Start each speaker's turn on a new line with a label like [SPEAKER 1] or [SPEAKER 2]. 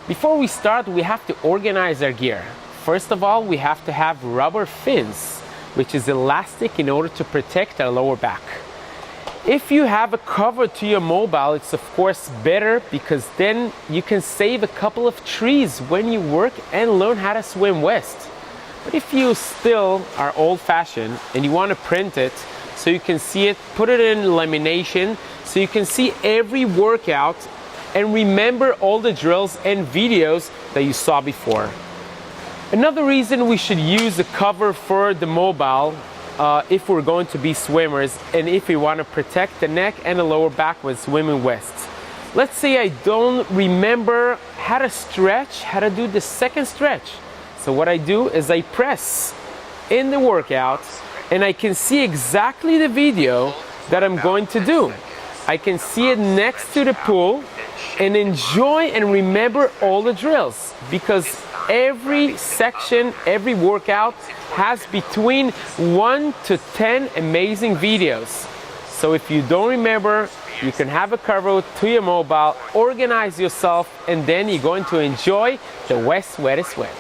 [SPEAKER 1] Before we start, we have to organize our gear. First of all, we have to have rubber fins, which is elastic in order to protect our lower back. If you have a cover to your mobile, it's of course better because then you can save a couple of trees when you work and learn how to swim west. But if you still are old-fashioned and you want to print it so you can see it, put it in lamination so you can see every workout and remember all the drills and videos that you saw before. Another reason we should use a cover for the mobile if we're going to be swimmers and if we want to protect the neck and the lower back when swimming west. Let's say I don't remember how to stretch, how to do the second stretch. So what I do is I press in the workout and I can see exactly the video that I'm going to do. I can see it next to the pool and enjoy and remember all the drills because every section, every workout has between 1 to 10 amazing videos. So if you don't remember, you can have a cover to your mobile, organize yourself, and then you're going to enjoy the West Wettest Wet.